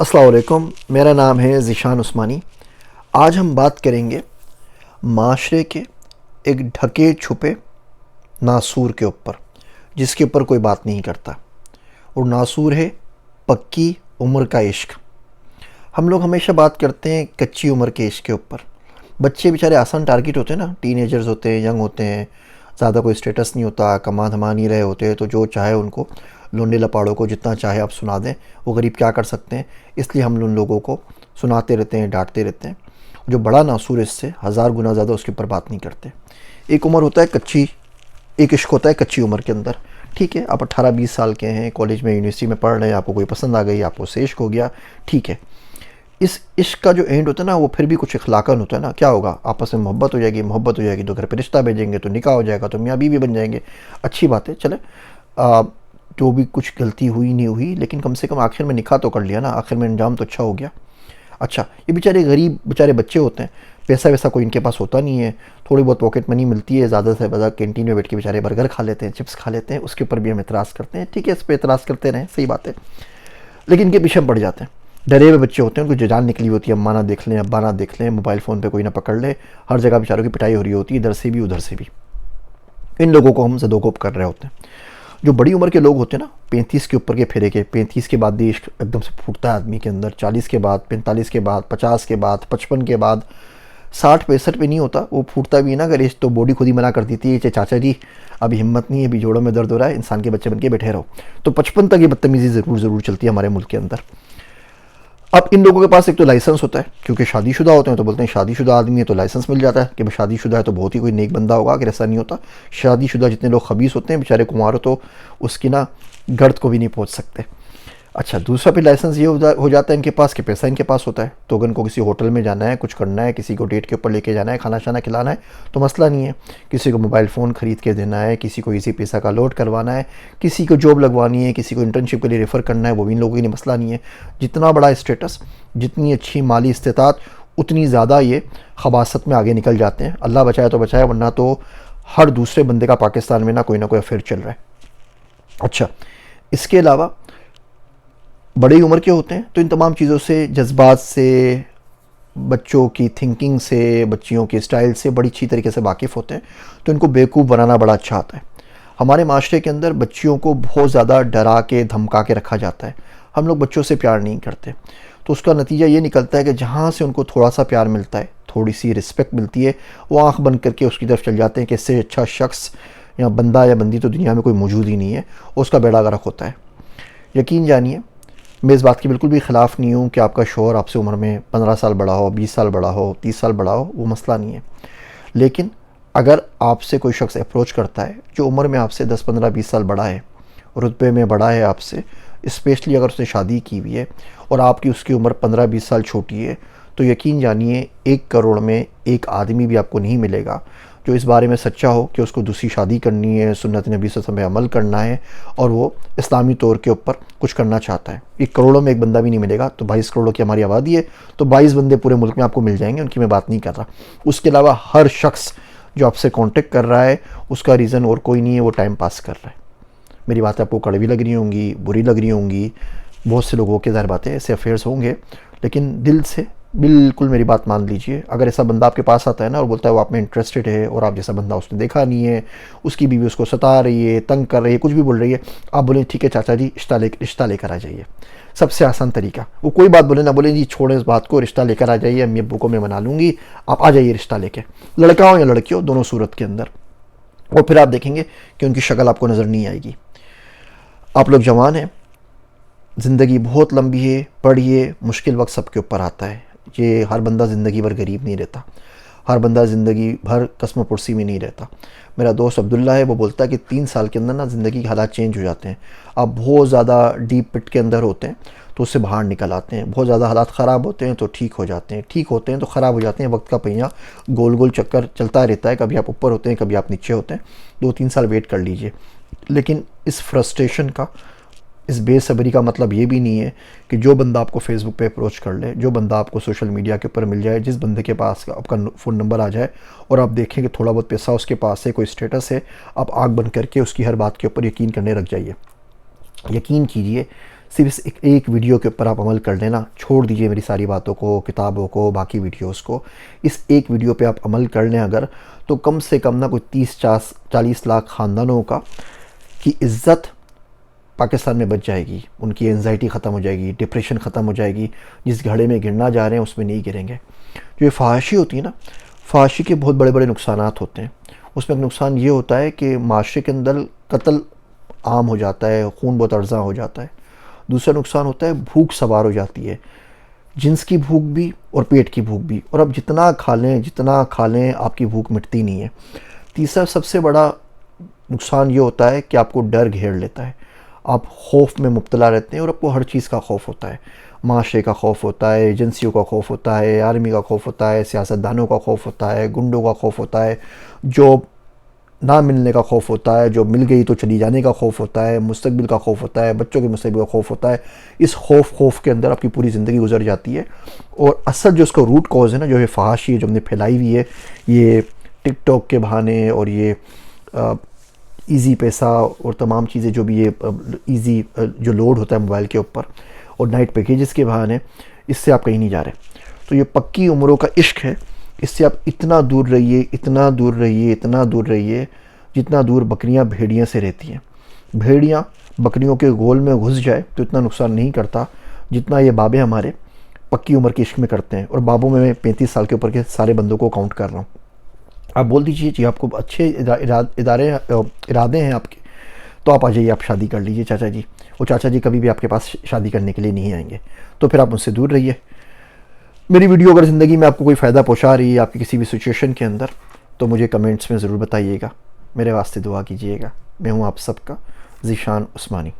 अस्सलाम वालेकुम, मेरा नाम है ज़ीशान उस्मानी। आज हम बात करेंगे माशरे के एक ढके छुपे नासूर के ऊपर, जिसके ऊपर कोई बात नहीं करता। और नासूर है पक्की उम्र का इश्क। हम लोग हमेशा बात करते हैं कच्ची उम्र के इश्क के ऊपर। बच्चे बेचारे आसान टारगेट होते हैं ना, टीनेजर्स होते हैं, यंग होते हैं, ज़्यादा कोई स्टेटस नहीं होता, कमा धमा नहीं रहे होते, तो जो चाहे उनको लोंडे लपाड़ों को जितना चाहे आप सुना दें, वो गरीब क्या कर सकते हैं। इसलिए हम उन लोगों को सुनाते रहते हैं, डांटते रहते हैं। जो बड़ा नासूर इससे हज़ार गुना ज़्यादा उसके ऊपर बात नहीं करते। एक उम्र होता है कच्ची, एक इश्क होता है कच्ची उम्र के अंदर। ठीक है, आप 18-20 साल के हैं, कॉलेज में यूनिवर्सिटी में पढ़ रहे हैं, आपको कोई पसंद आ गई, आपको से इश्क हो गया, ठीक है। इस इश्क का जो एंड होता है ना, वो फिर भी कुछ इखलाकन होता है ना। क्या होगा, आपस में मोहब्बत हो जाएगी तो घर पे रिश्ता भेजेंगे, तो निकाह हो जाएगा, तो मियाँ बीवी बन जाएंगे। अच्छी बात है, चले जो भी कुछ गलती हुई नहीं हुई, लेकिन कम से कम आखिर में निकाह तो कर लिया ना, आखिर में अंजाम तो अच्छा हो गया। अच्छा, ये बेचारे गरीब बेचारे बच्चे होते हैं, पैसा वैसा कोई इनके पास होता नहीं है, थोड़ी बहुत पॉकेट मनी मिलती है, ज़्यादा से ज़्यादा कैंटीन में बैठ के बेचारे बर्गर खा लेते हैं, चिप्स खा लेते हैं, उसके ऊपर भी हम एतराज़ करते हैं। ठीक है, इस पर एतराज़ करते रहें, सही बात है, लेकिन इनके पीछे हम पड़ जाते हैं। डरे हुए बच्चे होते हैं, उनको जान निकली होती है, अम्मा ना देख लें, अब्बा ना देख लें, मोबाइल फ़ोन पे कोई ना पकड़ ले, हर जगह बेचारों की पिटाई हो रही होती है, इधर से भी उधर से भी। इन लोगों को हम ज़दोकोप कर रहे होते हैं। जो बड़ी उम्र के लोग होते हैं ना, 35 के ऊपर के फेरे के, 35 के बाद भी इश्क एकदम से फूटता है आदमी के अंदर, 40 के बाद, 45 के बाद, 50 के बाद, 55 के बाद, 60-65 पे नहीं होता, वो फूटता भी है ना अगर इश्क, तो बॉडी खुद ही मना कर देती है, चाचा जी अभी हिम्मत नहीं है, अभी जोड़ों में दर्द हो रहा है, इंसान के बच्चे बन के बैठे रहो। तो 55 तक ये बदतमीज़ी ज़रूर चलती है हमारे मुल्क के अंदर। अब इन लोगों के पास एक तो लाइसेंस होता है, क्योंकि शादीशुदा होते हैं, तो बोलते हैं शादीशुदा आदमी है तो लाइसेंस मिल जाता है कि भाई शादीशुदा है तो बहुत ही कोई नेक बंदा होगा, अगर ऐसा नहीं होता। शादीशुदा जितने लोग खबीस होते हैं बेचारे कुंवार, तो उसकी ना गर्द को भी नहीं पहुंच सकते। अच्छा, दूसरा भी लाइसेंस ये हो जाता है इनके पास कि पैसा इनके पास होता है, तो अगर इनको किसी होटल में जाना है, कुछ करना है, किसी को डेट के ऊपर लेके जाना है, खाना शाना खिलाना है, तो मसला नहीं है। किसी को मोबाइल फ़ोन ख़रीद के देना है, किसी को इसी पैसा का लोड करवाना है, किसी को जॉब लगवानी है, किसी को इंटर्नशिप के लिए रेफ़र करना है, वो भी इन लोगों के लिए मसला नहीं है। जितना बड़ा स्टेटस, जितनी अच्छी माली इस्तेताअत, उतनी ज़्यादा ये खबासत में आगे निकल जाते हैं। अल्लाह बचाए तो बचाए, वरना तो हर दूसरे बंदे का पाकिस्तान में ना कोई अफेयर चल रहा है। अच्छा, इसके अलावा बड़ी उम्र के होते हैं, तो इन तमाम चीज़ों से, जज्बात से, बच्चों की थिंकिंग से, बच्चियों के स्टाइल से बड़ी अच्छी तरीके से वाकिफ़ होते हैं, तो इनको बेवकूफ़ बनाना बड़ा अच्छा आता है। हमारे माशरे के अंदर बच्चियों को बहुत ज़्यादा डरा के धमका के रखा जाता है। हम लोग बच्चों से प्यार नहीं करते, तो उसका नतीजा ये निकलता है कि जहाँ से उनको थोड़ा सा प्यार मिलता है, थोड़ी सी रिस्पेक्ट मिलती है, वो आँख बंद करके उसकी तरफ चल जाते हैं कि इससे अच्छा शख्स या बंदा या बंदी तो दुनिया में कोई मौजूद ही नहीं है, और उसका बेड़ा गर्क होता है। यकीन जानिए, मैं इस बात के बिल्कुल भी ख़िलाफ़ नहीं हूँ कि आपका शौहर आपसे उम्र में 15 साल बड़ा हो, 20 साल बड़ा हो, 30 साल बड़ा हो, वो मसला नहीं है। लेकिन अगर आपसे कोई शख्स अप्रोच करता है जो उम्र में आपसे 10, 15, 20 साल बड़ा है, रुतबे में बड़ा है आपसे, स्पेशली अगर उसने शादी की हुई है और आपकी उसकी उम्र 15-20 साल छोटी है, तो यकीन जानिए 1 करोड़ में एक आदमी भी आपको नहीं मिलेगा जो इस बारे में सच्चा हो कि उसको दूसरी शादी करनी है, सुन्नत नबी सल्लल्लाहु अलैहि वसल्लम पे अमल करना है, और वो इस्लामी तौर के ऊपर कुछ करना चाहता है। 1 करोड़ों में एक बंदा भी नहीं मिलेगा, तो 22 करोड़ की हमारी आबादी है, तो 22 बंदे पूरे मुल्क में आपको मिल जाएंगे, उनकी मैं बात नहीं कर रहा। उसके अलावा हर शख्स जो आपसे कांटेक्ट कर रहा है, उसका रीज़न और कोई नहीं है, वो टाइम पास कर रहा है। मेरी बातें आपको कड़वी लग रही होंगी, बुरी लग रही होंगी, बहुत से लोगों के ज़ाहिर बातें ऐसे अफेयर्स होंगे, लेकिन दिल से बिल्कुल मेरी बात मान लीजिए। अगर ऐसा बंदा आपके पास आता है ना और बोलता है वो आप में इंटरेस्टेड है, और आप जैसा बंदा उसने देखा नहीं है, उसकी बीवी उसको सता रही है, तंग कर रही है, कुछ भी बोल रही है, आप बोलें ठीक है चाचा जी, रिश्ता लेकर आ जाइए। सबसे आसान तरीका, वो कोई बात बोले ना बोले जी छोड़ें इस बात को, रिश्ता लेकर आ जाइए, अम्मी अब्बू को मैं मना लूँगी, आप आ जाइए रिश्ता लेके, लड़का हो या लड़की हो, दोनों सूरत के अंदर। और फिर आप देखेंगे कि उनकी शक्ल आपको नज़र नहीं आएगी। आप लोग जवान हैं, ज़िंदगी बहुत लंबी है, पढ़िए, मुश्किल वक्त सबके ऊपर आता है। ये हर बंदा ज़िंदगी भर गरीब नहीं रहता, हर बंदा ज़िंदगी भर कस्म पुरसी में नहीं रहता। मेरा दोस्त अब्दुल्ला है, वो बोलता है कि 3 साल के अंदर ना ज़िंदगी के हालात चेंज हो जाते हैं। आप बहुत ज़्यादा डीप पिट के अंदर होते हैं तो उससे बाहर निकल आते हैं, बहुत ज़्यादा हालात ख़राब होते हैं तो ठीक हो जाते हैं, ठीक होते हैं तो ख़राब हो जाते हैं। वक्त का पहिया गोल गोल चक्कर चलता रहता है, कभी आप ऊपर होते हैं, कभी आप नीचे होते हैं। 2-3 साल वेट कर लीजिए, लेकिन इस फ्रस्ट्रेशन का, इस बेसब्री का मतलब ये भी नहीं है कि जो बंदा आपको फेसबुक पे अप्रोच कर ले, जो बंदा आपको सोशल मीडिया के ऊपर मिल जाए, जिस बंदे के पास आपका फ़ोन नंबर आ जाए और आप देखें कि थोड़ा बहुत पैसा उसके पास है, कोई स्टेटस है, आप आँख बंद करके उसकी हर बात के ऊपर यकीन करने लग जाइए। यकीन कीजिए, सिर्फ इस एक वीडियो के ऊपर आप अमल कर लेना, छोड़ दीजिए मेरी सारी बातों को, किताबों को, बाकी वीडियोस को। इस एक वीडियो पे आप अमल कर लें अगर, तो कम से कम ना कोई 30-40 लाख ख़ानदानों का की इज़्ज़त पाकिस्तान में बच जाएगी। उनकी एंजाइटी ख़त्म हो जाएगी, डिप्रेशन ख़त्म हो जाएगी। जिस घड़े में गिरना जा रहे हैं उसमें नहीं गिरेंगे। जो ये फहाशी होती है ना, फहाशी के बहुत बड़े बड़े नुकसानात होते हैं। उसमें एक नुकसान ये होता है कि माशरे के अंदर कत्ल आम हो जाता है, खून बहुत अर्जा हो जाता है। दूसरा नुकसान होता है भूख सवार हो जाती है, जिन्स की भूख भी और पेट की भूख भी, और अब जितना खा लें आपकी भूख मिटती नहीं है। तीसरा सबसे बड़ा नुकसान ये होता है कि आपको डर घेर लेता है, आप खौफ में मुब्तला रहते हैं और आपको हर चीज़ का खौफ होता है। माशरे का खौफ होता है, एजेंसियों का खौफ होता है, आर्मी का खौफ होता है, सियासतदानों का खौफ होता है, गुंडों का खौफ होता है, जॉब ना मिलने का खौफ होता है, जॉब मिल गई तो चली जाने का खौफ होता है, मुस्तकबिल का खौफ होता है, बच्चों के मुस्तकबिल का खौफ होता है। इस खौफ के अंदर आपकी पूरी ज़िंदगी गुजर जाती है। और असल जो इसका रूट कॉज है ना, जो है फहाशी है, जो हमने फैलाई हुई है ये टिकटॉक के बहाने, और ये इजी पैसा और तमाम चीज़ें जो भी ये इजी जो लोड होता है मोबाइल के ऊपर, और नाइट पैकेजेस के बहाने, इससे आप कहीं नहीं जा रहे। तो ये पक्की उम्रों का इश्क है, इससे आप इतना दूर रहिए, इतना दूर रहिए, इतना दूर रहिए जितना दूर बकरियां भेड़ियों से रहती हैं। भेड़ियां बकरियों के गोल में घुस जाए तो इतना नुकसान नहीं करता जितना ये बाबे हमारे पक्की उम्र के इश्क में करते हैं। और बाबों में मैं 35 साल के ऊपर के सारे बंदों को काउंट कर रहा हूँ। आप बोल दीजिए जी आपको अच्छे इरादे हैं आपके, तो आप आ जाइए, आप शादी कर लीजिए चाचा जी। और चाचा जी कभी भी आपके पास शादी करने के लिए नहीं आएंगे, तो फिर आप मुझसे दूर रहिए। मेरी वीडियो अगर ज़िंदगी में आपको कोई फ़ायदा पहुंचा रही है आपकी किसी भी सिचुएशन के अंदर, तो मुझे कमेंट्स में ज़रूर बताइएगा, मेरे वास्ते दुआ कीजिएगा। मैं हूं आप सबका ज़ीशान उस्मानी।